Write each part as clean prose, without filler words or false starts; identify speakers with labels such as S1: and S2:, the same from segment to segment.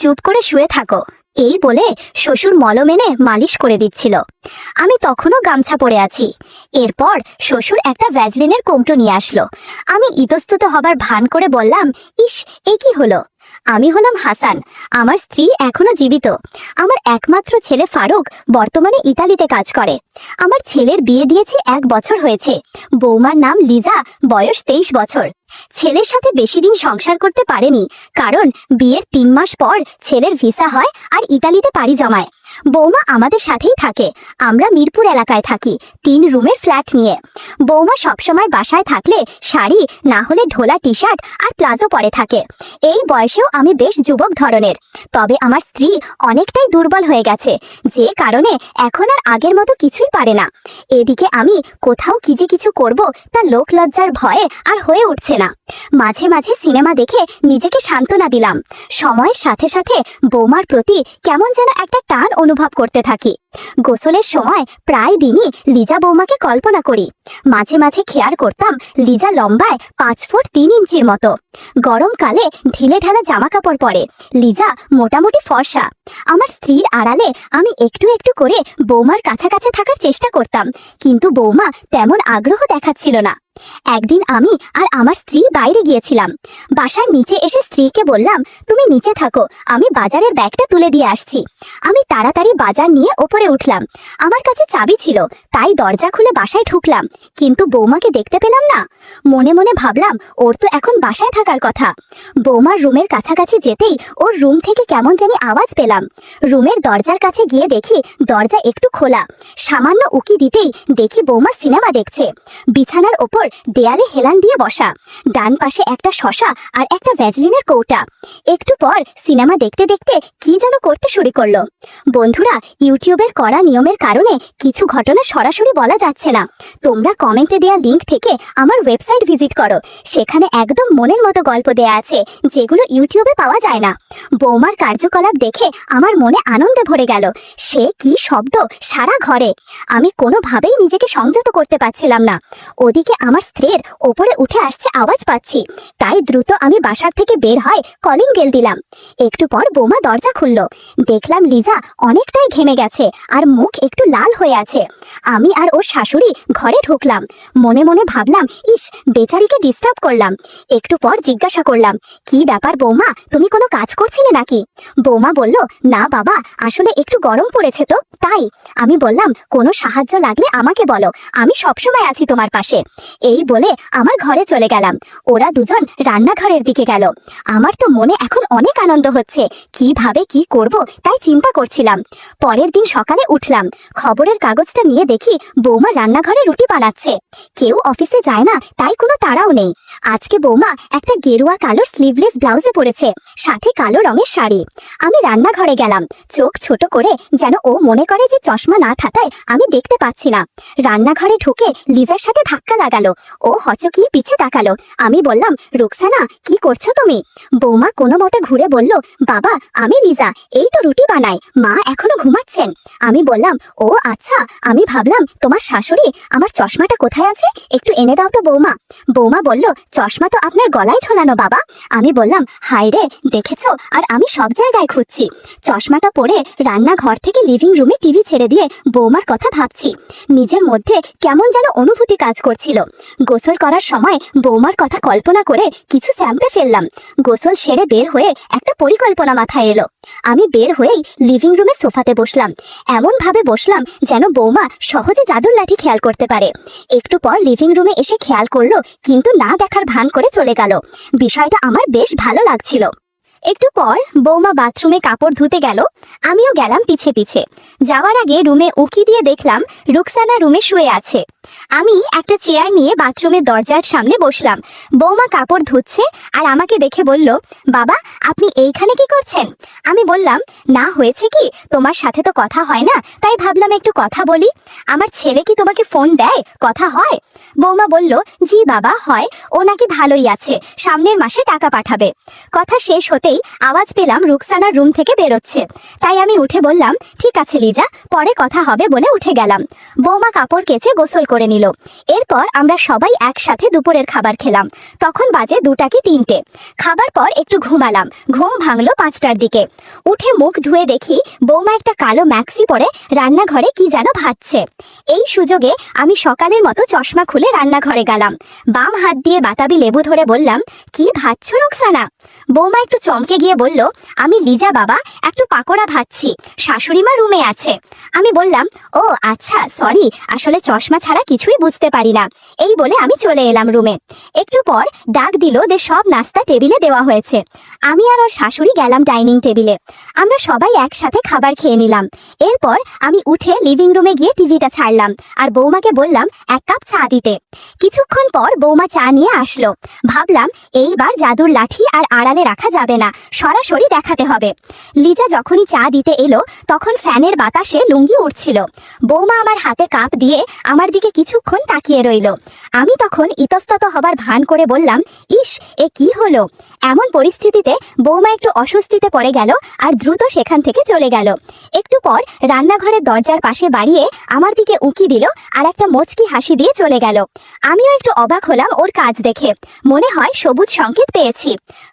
S1: চুপ করে শুয়ে থাকো, এই বলে শ্বশুর মলম এনে মালিশ করে দিচ্ছিল। আমি তখনও গামছা পরে আছি। এরপর শ্বশুর একটা ভ্যাজলিনের কৌটো নিয়ে আসলো। আমি ইতস্তত হবার ভান করে বললাম, ইস, এ কি হলো? আমি হলাম হাসান, আমার স্ত্রী এখনো জীবিত। আমার একমাত্র ছেলে ফারুক বর্তমানে ইতালিতে কাজ করে। আমার ছেলের বিয়ে দিয়েছি 1 বছর হয়েছে। বৌমার নাম লিজা, বয়স 23 বছর। ছেলের সাথে বেশি দিন সংসার করতে পারেনি, কারণ বিয়ের 3 মাস পর ছেলের ভিসা হয় আর ইতালিতে পাড়ি জমায়। বৌমা আমাদের সাথেই থাকে। আমরা মিরপুর এলাকায় থাকি, 3 রুমের ফ্ল্যাট নিয়ে। বৌমা সবসময় বাসায় থাকলে শাড়ি না হলে ঢোলা টি শার্ট আর প্লাজো পরে থাকে। এই বয়সেও আমি বেশ যুবক ধরনের, তবে আমার স্ত্রী অনেকটাই দুর্বল হয়ে গেছে, যে কারণে এখন আর আগের মতো কিছুই পারে না। এদিকে আমি কোথাও কি যে কিছু করব তা লোক লজ্জার ভয়ে আর হয়ে উঠছে না। মাঝে মাঝে সিনেমা দেখে নিজেকে সান্ত্বনা দিলাম। সময়ের সাথে সাথে বৌমার প্রতি কেমন যেন একটা টান অনুভব করতে থাকি। গোসলের সময় প্রায় দিনই লিজা বৌমাকে কল্পনা করি। মাঝে মাঝে খেয়াল করতাম লিজা লম্বায় 5 ফুট 3 ইঞ্চির মতো। গরমকালে ঢিলে ঢালা জামা কাপড় পরে। লিজা মোটামুটি ফর্সা। আমার স্ত্রীর আড়ালে আমি একটু একটু করে বৌমার কাছাকাছি থাকার চেষ্টা করতাম, কিন্তু বৌমা তেমন আগ্রহ দেখাচ্ছিল না। একদিন আমি আর আমার স্ত্রী বাইরে গিয়েছিলাম। বাসার নিচে এসে স্ত্রীকে বললাম, তুমি নিচে থাকো, আমি বাজারের ব্যাগটা তুলে দিয়ে আসছি। আমি তাড়াতাড়ি বাজার নিয়ে ওপরে উঠলাম। আমার কাছে চাবি ছিল, তাই দরজা খুলে বাসায় ঢুকলাম, কিন্তু বৌমাকে দেখতে পেলাম না। মনে মনে ভাবলাম, ওর তো এখন বাসায় থাকার কথা। বৌমার রুমের কাছাকাছি যেতেই ওর রুম থেকে কেমন জানি আওয়াজ পেলাম। রুমের দরজার কাছে গিয়ে দেখি দরজা একটু খোলা। সামান্য উকি দিতেই দেখি বৌমা সিনেমা দেখছে। বিছানার ওপর দেয়ালে হেলান দিয়ে বসা, ডান পাশে একটা শসা আর একটা ভ্যাজলিনের কৌটা। একটু পর সিনেমা দেখতে দেখতে কি যেন করতে শুরু করলো। বন্ধুরা, ইউটিউবের কড়া নিয়মের কারণে কিছু ঘটনা সরাসরি বলা যাচ্ছে না। তোমরা কমেন্টে দেওয়া লিংক থেকে আমার ওয়েবসাইট ভিজিট করো, সেখানে একদম মনের মতো গল্প দেয়া আছে, যেগুলো ইউটিউবে পাওয়া যায় না। বৌমার কার্যকলাপ দেখে আমার মনে আনন্দে ভরে গেল। সে কি শব্দ সারা ঘরে! আমি কোনোভাবেই নিজেকে সংযত করতে পারছিলাম না। ওদিকে আমার স্ত্রীর ওপরে উঠে আসছে আওয়াজ পাচ্ছি, তাই দ্রুত আমি বাসার থেকে বের হয় কলিং বেল দিলাম। একটু পর বৌমা দরজা খুলল। দেখলাম লিজা অনেকটাই ঘেমে গেছে আর মুখ একটু লাল হয়ে আছে। আমি আর ওর শাশুড়ি ঘরে ঢুকলাম। মনে মনে ভাবলাম, ইস, বেচারিকে ডিস্টার্ব করলাম। একটু পর জিজ্ঞাসা করলাম, কি ব্যাপার বৌমা, তুমি কোনো কাজ করছিলে নাকি? বৌমা বলল, না বাবা, আসলে একটু গরম পড়েছে তো তাই। আমি বললাম, কোনো সাহায্য লাগলে আমাকে বলো, আমি সবসময় আছি তোমার পাশে। এই বলে আমার ঘরে চলে গেলাম। ওরা দুজন রান্নাঘরের দিকে গেল। আমার তো মনে এখন অনেক আনন্দ হচ্ছে। কিভাবে কি করব তাই চিন্তা করছিলাম। পরের দিন সকালে উঠলাম, খবরের কাগজটা নিয়ে দেখি বৌমা রান্নাঘরে রুটি বানাচ্ছে। কেউ অফিসে যায় না, তাই কোনো তাড়াও নেই। আজকে বৌমা একটা গেরুয়া কালো স্লিভলেস ব্লাউজে পরেছে, সাথে কালো রঙের শাড়ি। আমি রান্নাঘরে গেলাম, চোখ ছোট করে যেন ও মনে করে যে চশমা না থাকায় আমি দেখতে পাচ্ছি না। রান্নাঘরে ঢুকে লিজার সাথে ধাক্কা লাগালো। ও হচকিয়ে পিছে তাকালো। আমি বললাম, রুকসানা, কি করছো তুমি? বৌমা কোনো মতে ঘুরে বলল, বাবা, আমি লিজা, এই তো রুটি বানাই, মা এখনো ঘুমাচ্ছেন। আমি বললাম, ও আচ্ছা, আমি ভাবলাম তোমার শাশুড়ি। আমার চশমাটা কোথায় আছে, একটু এনে দাও তো বৌমা। বৌমা বলল, চশমা তো আপনার গলায় ঝোলানো বাবা। আমি বললাম, হায় রে, দেখেছো, আর আমি সব জায়গায় খুঁজছি। চশমাটা পরে রান্নাঘর থেকে লিভিং রুমে টিভি ছেড়ে দিয়ে বৌমার কথা ভাবছি। নিজের মধ্যে কেমন যেন অনুভূতি কাজ করছিল। গোসল করার সময় বৌমার কথা কল্পনা করে কিছু স্যাম্পে ফেললাম। গোসল সেরে বের হয়ে একটা পরিকল্পনা মাথায় এলো। আমি বের হয়েই লিভিং রুমে সোফাতে বসলাম। এমন ভাবে বসলাম যেন বৌমা সহজে জাদুর লাঠি খেয়াল করতে পারে। একটু পর লিভিং রুমে এসে খেয়াল করলো, কিন্তু না দেখার ভান করে চলে গেল। বিষয়টা আমার বেশ ভালো লাগছিল। একটু পর বৌমা বাথরুমে কাপড় ধুতে গেল, আমিও গেলাম পিছে পিছে। যাওয়ার আগে রুমে উকি দিয়ে দেখলাম রুকসানা রুমে শুয়ে আছে। আমি একটা চেয়ার নিয়ে বাথরুমের দরজার সামনে বসলাম। বৌমা কাপড় ধুচ্ছে আর আমাকে দেখে বলল, বাবা, আপনি এইখানে কি করছেন? আমি বললাম, না, হয়েছে কি, তোমার সাথে তো কথা হয় না, তাই ভাবলাম একটু কথা বলি। আমার ছেলে কি তোমাকে ফোন দেয়, কথা হয়? বৌমা বলল, জি বাবা, হয়। ও নাকি ভালোই আছে, সামনের মাসে টাকা পাঠাবে। কথা শেষ হতেই আওয়াজ পেলাম রুকসানার রুম থেকে বেরোচ্ছে। তাই আমি উঠে বললাম, ঠিক আছে লিজা, পরে কথা হবে বলে উঠে গেলাম। বৌমা কাপড় কেচে গোসল করে নিল। এরপর আমরা সবাই একসাথে দুপুরের খাবার খেলাম। তখন বাজে 2টা কি 3টে। খাবার পর একটু ঘুমালাম। ঘুম ভাঙলো 5টার দিকে। উঠে মুখ ধুয়ে দেখি বৌমা একটা কালো ম্যাক্সি পরে রান্নাঘরে কি যেন ভাজছে। এই সুযোগে আমি সকালের মতো চশমা খুলে রান্নাঘরে গেলাম। বাম হাত দিয়ে বাতাবি লেবু ধরে বললাম, কি ভাজছো রোকসানা? বৌমা একটু চমকে গিয়ে বলল, আমি লিজা বাবা একটু পাকোড়া ভাজছি, শাশুড়ি মা রুমে আছে। আমি বললাম, ও আচ্ছা সরি, আসলে চশমা ছাড়া কিছুই বুঝতে পারি না। এই বলে আমি চলে এলাম রুমে। একটু পর ডাক দিল যে সব নাস্তা টেবিলে দেওয়া হয়েছে। আমি আর ওর শাশুড়ি গেলাম ডাইনিং টেবিলে। আমরা সবাই একসাথে খাবার খেয়ে নিলাম। এরপর আমি উঠে লিভিং রুমে গিয়ে টিভিটা ছাড়লাম আর বৌমাকে বললাম 1 কাপ চা দিতে। কিছুক্ষণ পর বৌমা চা নিয়ে আসলো। ভাবলাম এইবার জাদুর লাঠি আর আড়ালে রাখা যাবে না, সরাসরি দেখাতে হবে। লিজা যখনই চা দিতে এলো তখন ফ্যানের বাতাসে লুঙ্গি উড়ছিল। বৌমা আমার হাতে কাপ দিয়ে আমার দিকে কিছুক্ষণ তাকিয়ে রইল। আমি তখন ইতস্তত হবার ভান করে বললাম, ইস এ কি হলো? এমন পরিস্থিতিতে বৌমা একটু অস্বস্তিতে পড়ে গেল আর দ্রুত সেখান থেকে চলে গেল। একটু পর রান্নাঘরের দরজার পাশে বাড়িয়ে আমার দিকে উঁকি দিল আর একটা মুচকি হাসি দিয়ে চলে গেল। আমিও একটু অবাক হলাম ওর কাজ দেখে। মনে হয় সবুজ সংকেত পেয়েছি।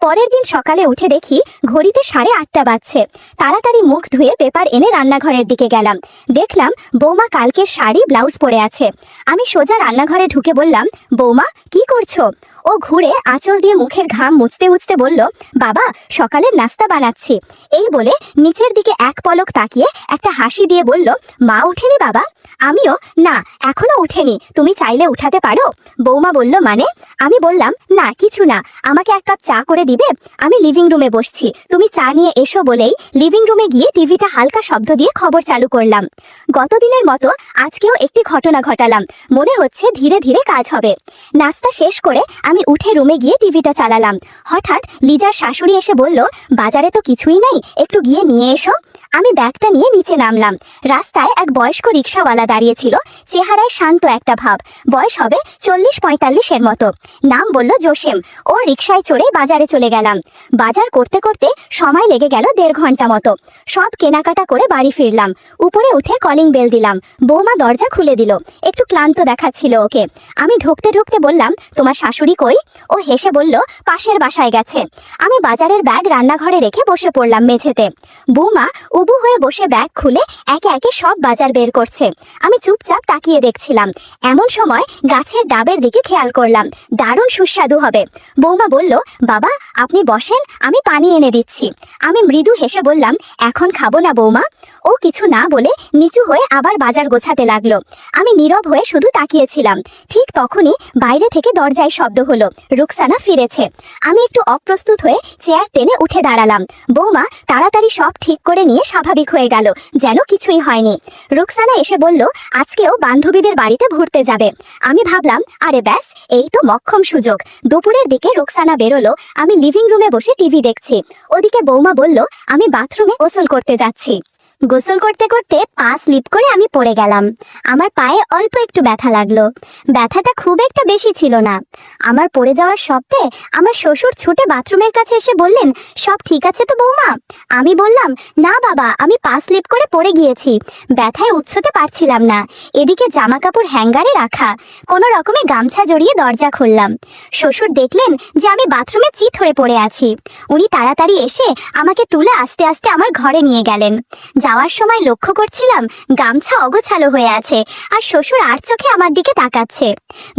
S1: পরের দিন সকালে উঠে দেখি ঘড়িতে 8:30 বাজছে। তাড়াতাড়ি মুখ ধুয়ে পেপার এনে রান্নাঘরের দিকে গেলাম। দেখলাম বৌমা কালকের শাড়ি ব্লাউজ পরে আছে। আমি সোজা রান্নাঘরে ঢুকে বললাম, বৌমা কি করছো? ও ঘুরে আঁচল দিয়ে মুখের ঘাম মুছতে মুছতে বলল, বাবা সকালের নাস্তা বানাচ্ছি। এই বলে নিচের দিকে এক পলক তাকিয়ে একটা হাসি দিয়ে বলল, মা উঠেনি বাবা? আমিও, না এখনো উঠেনি, তুমি চাইলে উঠাতে পারো। বৌমা বলল, মানে? আমি বললাম, না কিছু না, আমাকে 1 কাপ চা করে দিবে? আমি লিভিং রুমে বসছি, তুমি চা নিয়ে এসো বলেই লিভিং রুমে গিয়ে টিভিটা হালকা শব্দ দিয়ে খবর চালু করলাম। গতদিনের মতো আজকেও একটি ঘটনা ঘটালাম। মনে হচ্ছে ধীরে ধীরে কাজ হবে। নাস্তা শেষ করে আমি উঠে রুমে গিয়ে টিভিটা চালালাম। হঠাৎ লিজার শাশুড়ি এসে বলল, বাজারে তো কিছুই নেই, একটু গিয়ে নিয়ে এসো। আমি ব্যাগটা নিয়ে নিচে নামলাম। রাস্তায় এক বয়স্ক রিক্সাওয়ালা দাঁড়িয়েছিল। চেহারায় শান্ত একটা ভাব। বয়স হবে 40-45-এর মতো। নাম বলল জোসেম। ও রিক্সায় চড়ে বাজারে চলে গেলাম। বাজার করতে করতে সময় লেগে গেল 1.5 ঘন্টা মতো। সব কেনাকাটা করে বাড়ি ফিরলাম। উপরে উঠে কলিং বেল দিলাম। বৌমা দরজা খুলে দিল। একটু ক্লান্ত দেখাচ্ছিল ওকে। আমি ঢুকতে ঢুকতে বললাম, তোমার শাশুড়ি কই? ও হেসে বলল, পাশের বাসায় গেছে। আমি বাজারের ব্যাগ রান্নাঘরে রেখে বসে পড়লাম মেঝেতে। বৌমা উবু হয়ে বসে ব্যাগ খুলে একে একে সব বাজার বের করছে। আমি চুপচাপ তাকিয়ে দেখছিলাম। এমন সময় গাছের ডাবের দিকে খেয়াল করলাম, দারুণ সুস্বাদু হবে। বৌমা বলল, বাবা আপনি বসেন, আমি পানি এনে দিচ্ছি। আমি মৃদু হেসে বললাম, এখন খাবো না বৌমা। ও কিছু না বলে নিচু হয়ে আবার বাজার গোছাতে লাগলো। আমি নীরব হয়ে শুধু তাকিয়েছিলাম। ঠিক তখনই বাইরে থেকে দরজায় শব্দ হলো। রুকসানা ফিরেছে। আমি একটু অপ্রস্তুত হয়ে চেয়ার টেনে উঠে দাঁড়ালাম। বৌমা তাড়াতাড়ি সব ঠিক করে নিয়ে স্বাভাবিক হয়ে গেল, যেন কিছুই হয়নি। রুকসানা এসে বলল, আজকেও বান্ধবীদের বাড়িতে ঘুরতে যাবে। আমি ভাবলাম, আরে ব্যাস, এই তো মক্ষম সুযোগ। দুপুরের দিকে রুকসানা বেরোলো। আমি লিভিং রুমে বসে টিভি দেখছি। ওদিকে বৌমা বলল, আমি বাথরুমে গোসল করতে যাচ্ছি। গোসল করতে করতে পা স্লিপ করে আমি পড়ে গেলাম। আমার পায়ে অল্প একটু ব্যথা লাগলো। ব্যথাটা খুব একটা বেশি ছিল না। আমার পড়ে যাওয়ার শব্দে আমার শ্বশুর ছুটে বাথরুমের কাছে এসে বললেন, সব ঠিক আছে তো বৌমা? আমি বললাম, না বাবা, আমি পা স্লিপ করে পড়ে গিয়েছি, ব্যথায় উঠতে পারছিলাম না। এদিকে জামা কাপড় হ্যাঙ্গারে রাখা। কোনো রকমে গামছা জড়িয়ে দরজা খুললাম। শ্বশুর দেখলেন যে আমি বাথরুমে চিৎ হয়ে পড়ে আছি। উনি তাড়াতাড়ি এসে আমাকে তুলে আস্তে আস্তে আমার ঘরে নিয়ে গেলেন। যাওয়ার সময় লক্ষ্য করছিলাম গামছা অগোছালো হয়ে আছে আর শ্বশুর আর চোখে আমার দিকে তাকাচ্ছে।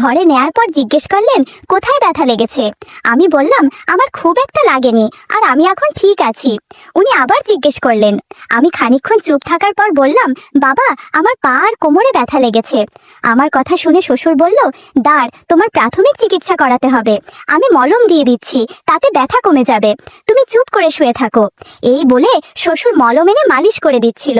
S1: ঘরে নেয়ার পর জিজ্ঞেস করলেন, কোথায় ব্যথা লেগেছে? আমি বললাম, আমার খুব একটা লাগেনি আর আমি এখন ঠিক আছি। উনি আবার জিজ্ঞেস করলেন। আমি খানিকক্ষণ চুপ থাকার পর বললাম, বাবা আমার পা আর কোমরে ব্যথা লেগেছে। আমার কথা শুনে শ্বশুর বলল, দাঁড়, তোমার প্রাথমিক চিকিৎসা করাতে হবে। আমি মলম দিয়ে দিচ্ছি, তাতে ব্যথা কমে যাবে। তুমি চুপ করে শুয়ে থাকো। এই বলে শ্বশুর মলম এনে মালিশ করে দিচ্ছিল।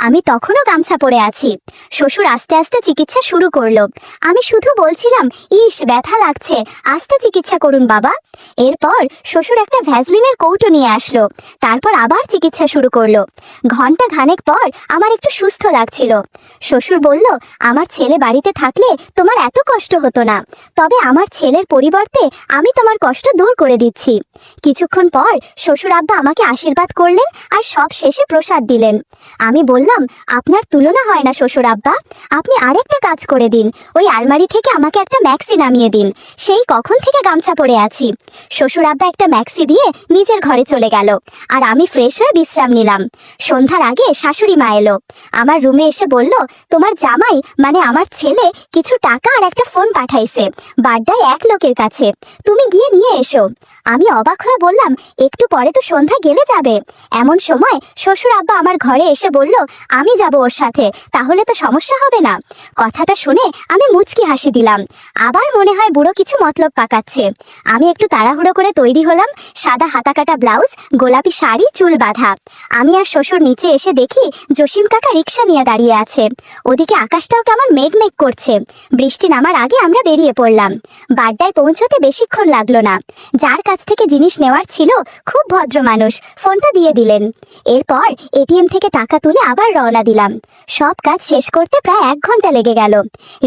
S1: আমি তখনও গামছা পরে আছি। শ্বশুর আস্তে আস্তে চিকিৎসা শুরু করলো। আমি শুধু বলছিলাম, ইস ব্যথা লাগছে, আস্তে চিকিৎসা করুন বাবা। এরপর শ্বশুর একটা ভ্যাসলিনের কৌটো নিয়ে আসলো। তারপর আবার চিকিৎসা শুরু করলো। ঘন্টা খানেক পর আমার একটু সুস্থ লাগছিল। শ্বশুর বলল, আমার ছেলে বাড়িতে থাকলে তোমার এত কষ্ট হতো না, তবে আমার ছেলের পরিবর্তে আমি তোমার কষ্ট দূর করে দিচ্ছি। কিছুক্ষণ পর শ্বশুর আব্বা আমাকে আশীর্বাদ করলেন আর সব শেষে প্রসাদ দিলেন। করলেন। আমি বললাম, আপনার তুলনা হয় না শ্বশুর আব্বা, আপনি আরেকটা কাজ করে দিন, ওই আলমারি থেকে আমাকে একটা ম্যাক্সি নামিয়ে দিন, সেই কখন থেকে গামছা পরে আছি। শ্বশুর আব্বা একটা ম্যাক্সি দিয়ে নিজের ঘরে চলে গেল, আর আমি ফ্রেশ হয়ে বিশ্রাম নিলাম। সন্ধ্যার আগে শাশুড়ি মা এলো, আমার রুমে এসে বলল, তোমার জামাই মানে আমার ছেলে কিছু টাকা আর একটা ফোন পাঠাইছে বাড্ডায় এক লোকের কাছে, তুমি গিয়ে নিয়ে এসো। আমি অবাক হয়ে বললাম, একটু পরে তো সন্ধ্যা গেলে যাবে। এমন সময় শ্বশুর আব্বা আমার ঘরে এসে বলল, আমি যাব ওর সাথে, তাহলে তো সমস্যা হবে না। কথাটা শুনে আমি মুচকি হাসি দিলাম, আবার মনে হয় বুড়ো কিছু মতলব পাকাচ্ছে। আমি একটু তাড়াহুড়ো করে তৈরি হলাম, সাদা হাতাকাটা ব্লাউজ, গোলাপি শাড়ি, চুল বাঁধা। আমি আর শ্বশুর নিচে এসে দেখি জসিম কাকা রিক্সা নিয়ে দাঁড়িয়ে আছে। ওদিকে আকাশটাও কেমন মেঘ মেঘ করছে। বৃষ্টি নামার আগে আমরা বেরিয়ে পড়লাম। বাড্ডায় পৌঁছতে বেশিক্ষণ লাগলো না। যার কাছ থেকে জিনিস নেওয়ার ছিল খুব ভদ্র মানুষ, ফোনটা দিয়ে দিলেন। এরপর এটিএম থেকে টাকা তুলে আবার রওনা দিলাম। সব কাজ শেষ করতে প্রায় 1 ঘন্টা লেগে গেল।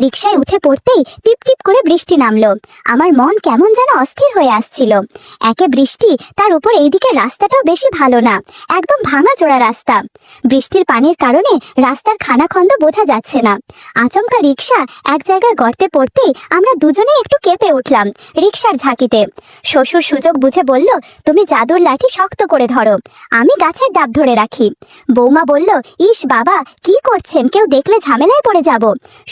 S1: রিক্সায় উঠে পড়তেই টিপ টিপ করে বৃষ্টি নামলো। আমার মন কেমন যেন অস্থির হয়ে আসছিল। একে বৃষ্টি, তার উপর এইদিকে রাস্তাটাও বেশি ভালো না, একদম ভাঙা চোরা রাস্তা। বৃষ্টির পানির কারণে রাস্তার খানাখন্দ বোঝা যাচ্ছে না। আচমকা রিক্সা এক জায়গায় গর্তে পড়তেই আমরা দুজনেই একটু কেঁপে উঠলাম রিক্সার ঝাঁকিতে। শ্বশুর সুযোগ বুঝে বলল, তুমি জাদুর লাঠি শক্ত করে ধরো, আমি গাছের ডাব ধরে রাখি। বৌমা বলল, ইস বাবা, কি করছেন, কেউ দেখলে ঝামেলায় পড়ে যাব।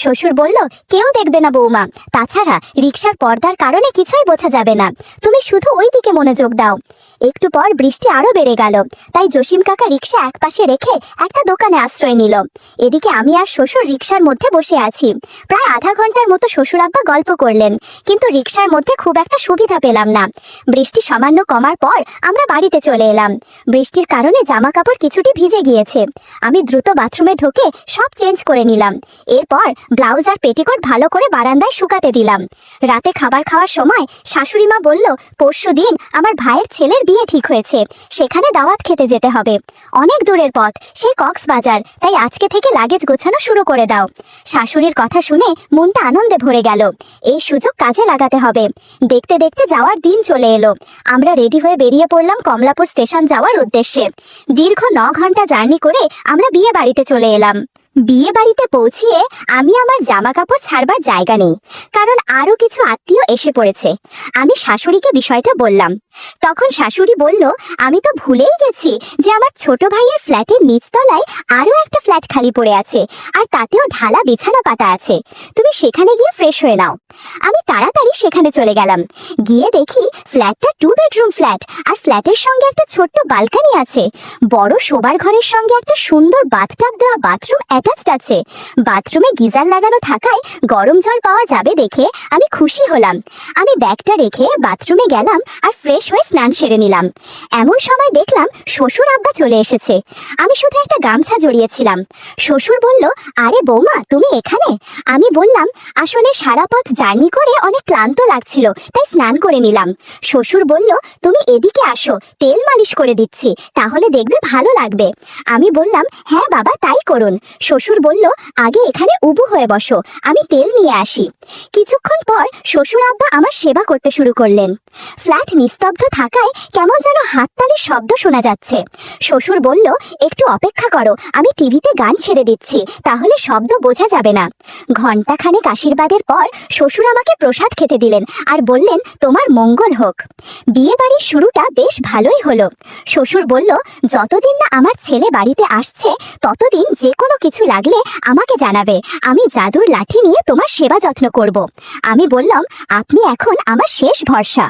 S1: শ্বশুর বলল, কেউ দেখবে না বৌমা, তাছাড়া রিক্সার পর্দার কারণে কিছুই বোঝা যাবে না, তুমি শুধু ওই দিকে মনোযোগ দাও। একটু পর বৃষ্টি আরো বেড়ে গেল, তাই জসিম কাকা রিক্সা একপাশে রেখে একটা দোকানে আশ্রয় নিল। এদিকে আমি আর শ্বশুর রিক্সার মধ্যে বসে আছি। প্রায় আধা ঘন্টার মতো শ্বশুর আব্বা গল্প করলেন, কিন্তু রিক্সার মধ্যে খুব একটা সুবিধা পেলাম না। বৃষ্টি সামান্য কমার পর আমরা বাড়িতে চলে এলাম। বৃষ্টির কারণে জামা কাপড় কিছুটি ভিজে গিয়েছে। আমি দ্রুত বাথরুমে ঢুকে সব চেঞ্জ করে নিলাম। এরপর ব্লাউজ আর পেটিকোট ভালো করে বারান্দায় শুকাতে দিলাম। রাতে খাবার খাওয়ার সময় শাশুড়ি মা বলল, পরশুদিন আমার ভাইয়ের ছেলের বিয়ে ঠিক হয়েছে, সেখানে দাওয়াত খেতে যেতে হবে। অনেক দূরের পথ, সেই কক্সবাজার, তাই আজকে থেকে লাগেজ গোছানো শুরু করে দাও। শাশুড়ির কথা শুনে মনটা আনন্দে ভরে গেল। এই সুযোগ কাজে লাগাতে হবে। দেখতে দেখতে যাওয়ার দিন চলে এলো। আমরা রেডি হয়ে বেরিয়ে পড়লাম কমলাপুর স্টেশন যাওয়ার উদ্দেশ্যে। দীর্ঘ 9 ঘন্টা জার্নি করে আমরা বিয়ে বাড়িতে চলে এলাম। বিয়ে বাড়িতে পৌঁছিয়ে আমি আমার জামা কাপড় ছাড়বার জায়গা নেই, কারণ আরো কিছু আত্মীয় এসে পড়েছে। আমি শাশুড়িকে বিষয়টা বললাম। তখন শাশুড়ি বলল, আমি তো ভুলেই গেছি যে আমার ছোট ভাইয়ের ফ্ল্যাটের নিচতলায় আরো একটা ফ্ল্যাট খালি পড়ে আছে, আর তাতেও ঢালা বিছানা পাতা আছে, তুমি সেখানে গিয়ে ফ্রেশ হয়ে নাও। আমি তাড়াতাড়ি সেখানে চলে গেলাম। গিয়ে দেখি ফ্ল্যাটটা 2 বেডরুম ফ্ল্যাট, আর ফ্ল্যাটের সঙ্গে একটা ছোট্ট বালকনি আছে। বড় শোবার ঘরের সঙ্গে একটা সুন্দর বাথটাব দেওয়া বাথরুম অ্যাটাচড আছে। বাথরুমে গিজার লাগানো থাকায় গরম জল পাওয়া যাবে দেখে আমি খুশি হলাম। আমি ব্যাগটা রেখে বাথরুমে গেলাম আর ফ্রেশ হয়ে স্নান সেরে নিলাম। এমন সময় দেখলাম শ্বশুর আব্বা চলে এসেছে। আমি শুধু একটা গামছা জড়িয়েছিলাম। শ্বশুর বলল, আরে বৌমা, তুমি এখানে? আমি বললাম, আসলে সারা পথ জার্নি করে অনেক ক্লান্ত লাগছিল, তাই স্নান করে নিলাম। শ্বশুর বলল, তুমি এদিকে আসো, তেল মালিশ করে দিচ্ছি, তাহলে দেখবে ভালো লাগবে। আমি বললাম, হ্যাঁ বাবা, তাই করুন। শ্বশুর বলল, আগে এখানে উবু হয়ে বসো, আমি তেল নিয়ে আসি। কিছুক্ষণ পর শ্বশুর আব্বা আমার সেবা করতে শুরু করলেন। ফ্ল্যাট নিস্তব্ধ থাকায় কেমন যেন হাততালির শব্দ শোনা যাচ্ছে। শ্বশুর বলল, একটু অপেক্ষা করো, আমি টিভিতে গান ছেড়ে দিচ্ছি, তাহলে শব্দ বোঝা যাবে না। ঘণ্টাখানেক আশীর্বাদের পর শ্বশুর আমাকে প্রসাদ খেতে দিলেন আর বললেন, তোমার মঙ্গল হোক। বিয়ে বাড়ির শুরুটা বেশ ভালোই হলো। শ্বশুর বলল, যতদিন না আমার ছেলে বাড়িতে আসছে ততদিন যে কোনো কিছু লাগলে আমাকে জানাবে, আমি জাদুর লাঠি নিয়ে তোমার সেবা যত্ন করব। আমি বললাম, আপনি এখন আমার শেষ ভরসা।